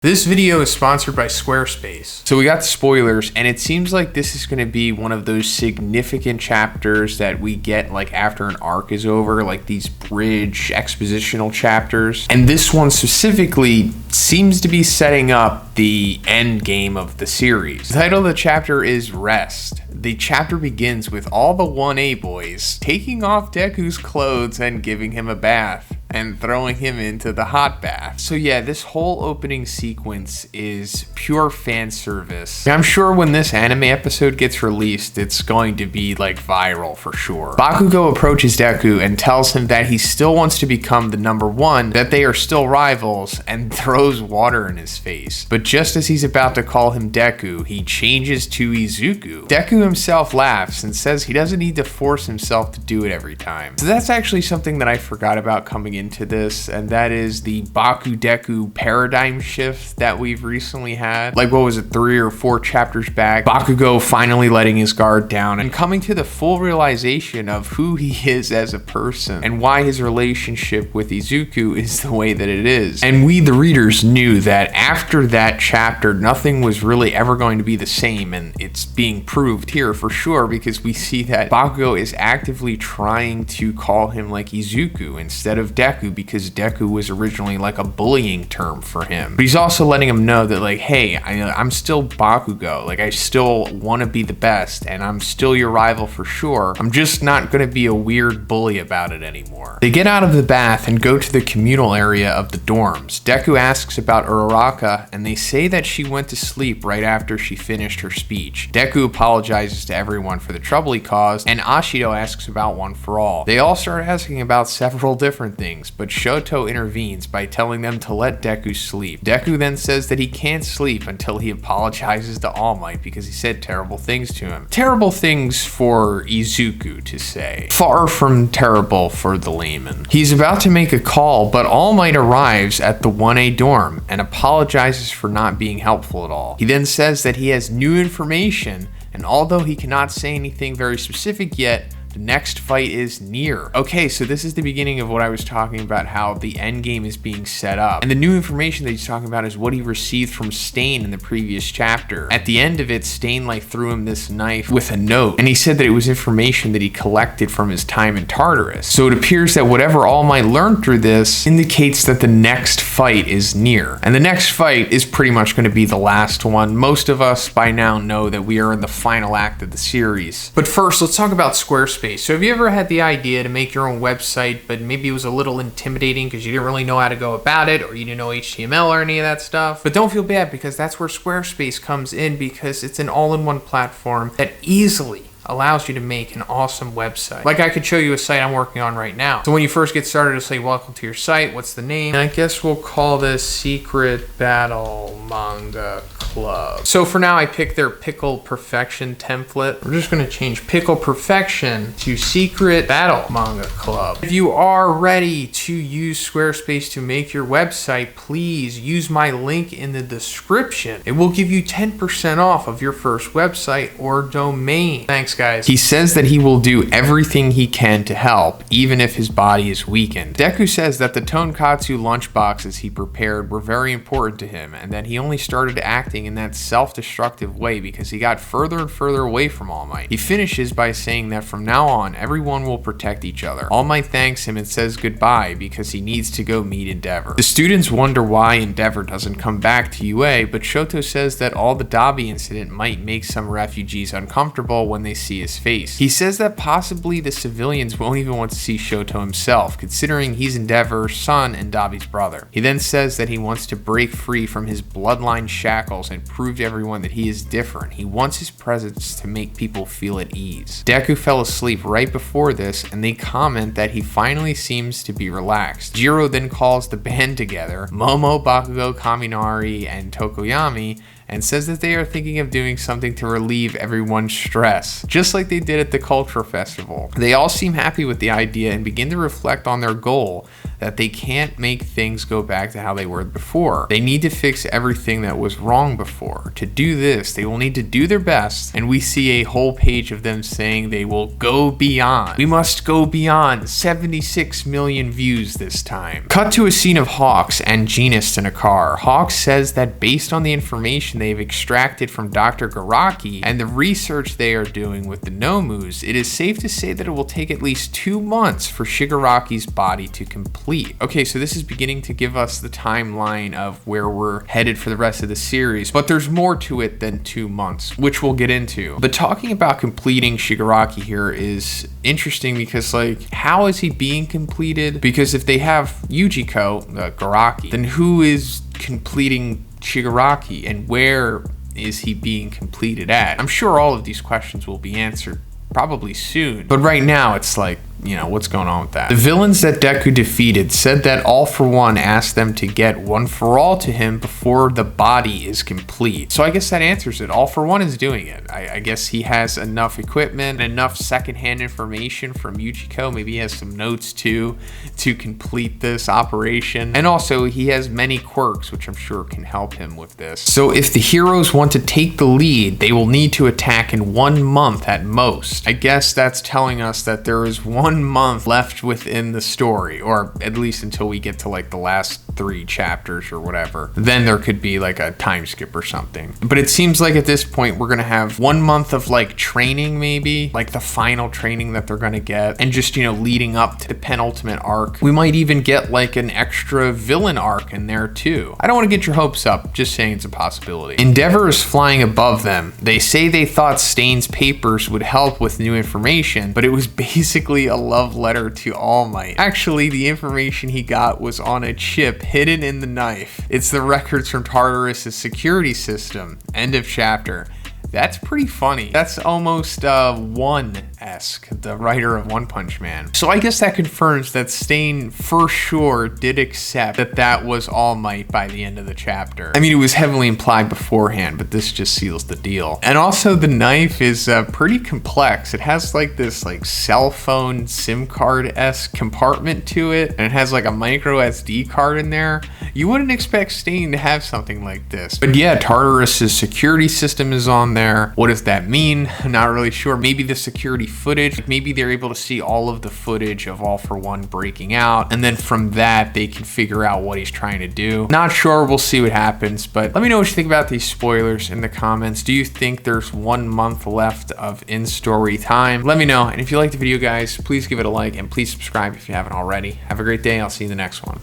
This video is sponsored by Squarespace. So we got the spoilers, and it seems like this is going to be one of those significant chapters that we get like after an arc is over, like these bridge expositional chapters. And this one specifically seems to be setting up the end game of the series. The title of the chapter is Rest. The chapter begins with all the 1A boys taking off Deku's clothes and giving him a bath and throwing him into the hot bath. So yeah, this whole opening sequence is pure fan service. I'm sure when this anime episode gets released, it's going to be like viral for sure. Bakugo approaches Deku and tells him that he still wants to become the number one, that they are still rivals, and throws water in his face. But just as he's about to call him Deku, he changes to Izuku. Deku himself laughs and says he doesn't need to force himself to do it every time. So that's actually something that I forgot about coming into this, and that is the Baku Deku paradigm shift that we've recently had. Like, what was it, 3 or 4 chapters back? Bakugo finally letting his guard down and coming to the full realization of who he is as a person and why his relationship with Izuku is the way that it is. And we, the readers, knew that after that chapter, nothing was really ever going to be the same, and it's being proved here for sure because we see that Bakugo is actively trying to call him like Izuku instead of Deku, because Deku was originally like a bullying term for him. But he's also letting him know that like, hey, I'm still Bakugo, like I still want to be the best and I'm still your rival for sure. I'm just not going to be a weird bully about it anymore. They get out of the bath and go to the communal area of the dorms. Deku asks about Uraraka and they say that she went to sleep right after she finished her speech. Deku apologizes to everyone for the trouble he caused, and Ashido asks about One for All. They all start asking about several different things, but Shoto intervenes by telling them to let Deku sleep. Deku then says that he can't sleep until he apologizes to All Might because he said terrible things to him. Terrible things for Izuku to say. Far from terrible for the layman. He's about to make a call, but All Might arrives at the 1A dorm and apologizes for not being helpful at all. He then says that he has new information, and although he cannot say anything very specific yet, the next fight is near. Okay, so this is the beginning of what I was talking about, how the end game is being set up. And the new information that he's talking about is what he received from Stain in the previous chapter. At the end of it, Stain like threw him this knife with a note, and he said that it was information that he collected from his time in Tartarus. So it appears that whatever All Might learned through this indicates that the next fight is near. And the next fight is pretty much going to be the last one. Most of us by now know that we are in the final act of the series. But first, let's talk about Squarespace. So have you ever had the idea to make your own website, but maybe it was a little intimidating because you didn't really know how to go about it, or you didn't know HTML or any of that stuff? But don't feel bad, because that's where Squarespace comes in, because it's an all-in-one platform that easily allows you to make an awesome website. Like, I could show you a site I'm working on right now. So when you first get started, it'll say, welcome to your site. What's the name? And I guess we'll call this Secret Battle Manga Club. So for now, I picked their Pickle Perfection template. We're just going to change Pickle Perfection to Secret Battle Manga Club. If you are ready to use Squarespace to make your website, please use my link in the description. It will give you 10% off of your first website or domain. Thanks, guys. He says that he will do everything he can to help, even if his body is weakened. Deku says that the tonkatsu lunchboxes he prepared were very important to him, and that he only started acting in that self-destructive way because he got further and further away from All Might. He finishes by saying that from now on, everyone will protect each other. All Might thanks him and says goodbye because he needs to go meet Endeavor. The students wonder why Endeavor doesn't come back to UA, but Shoto says that all the Dabi incident might make some refugees uncomfortable when they see his face. He says that possibly the civilians won't even want to see Shoto himself, considering he's Endeavor's son and Dabi's brother. He then says that he wants to break free from his bloodline shackles and prove to everyone that he is different. He wants his presence to make people feel at ease. Deku fell asleep right before this, and they comment that he finally seems to be relaxed. Jiro then calls the band together, Momo, Bakugo, Kaminari, and Tokoyami, and says that they are thinking of doing something to relieve everyone's stress, just like they did at the Culture Festival. They all seem happy with the idea and begin to reflect on their goal, that they can't make things go back to how they were before. They need to fix everything that was wrong before. To do this, they will need to do their best, and we see a whole page of them saying they will go beyond. We must go beyond. 76 million views this time. Cut to a scene of Hawks and Genist in a car. Hawks says that based on the information they've extracted from Dr. Garaki and the research they are doing with the Nomus, it is safe to say that it will take at least 2 months for Shigaraki's body to complete. Okay, so this is beginning to give us the timeline of where we're headed for the rest of the series, but there's more to it than 2 months, which we'll get into. But talking about completing Shigaraki here is interesting because, like, how is he being completed? Because if they have Yujiko, Garaki, then who is completing Shigaraki, and where is he being completed at? I'm sure all of these questions will be answered probably soon, but right now it's like, you know, what's going on with that? The villains that Deku defeated said that All For One asked them to get One For All to him before the body is complete. So I guess that answers it. All For One is doing it. I guess he has enough equipment, enough secondhand information from Yujiko. Maybe he has some notes too to complete this operation. And also he has many quirks, which I'm sure can help him with this. So if the heroes want to take the lead, they will need to attack in 1 month at most. I guess that's telling us that there is 1 month left within the story, or at least until we get to like the last 3 chapters or whatever. Then there could be like a time skip or something. But it seems like at this point we're gonna have 1 month of like training, maybe like the final training that they're gonna get, and just, you know, leading up to the penultimate arc. We might even get like an extra villain arc in there too. I don't want to get your hopes up, just saying it's a possibility. Endeavor is flying above them. They say they thought Stain's papers would help with new information, but it was basically a love letter to All Might. Actually, the information he got was on a chip hidden in the knife. It's the records from Tartarus' security system. End of chapter. That's pretty funny. That's almost One-esque, the writer of One Punch Man. So I guess that confirms that Stain for sure did accept that that was All Might by the end of the chapter. I mean, it was heavily implied beforehand, but this just seals the deal. And also the knife is pretty complex. It has like this like cell phone SIM card-esque compartment to it, and it has like a micro SD card in there. You wouldn't expect Stain to have something like this. But yeah, Tartarus' security system is on there. What does that mean? I'm not really sure. Maybe the security footage, maybe they're able to see all of the footage of All For One breaking out, and then from that they can figure out what he's trying to do. Not sure, we'll see what happens, but let me know what you think about these spoilers in the comments. Do you think there's 1 month left of in-story time? Let me know, and if you liked the video, guys, please give it a like, and please subscribe if you haven't already. Have a great day, I'll see you in the next one.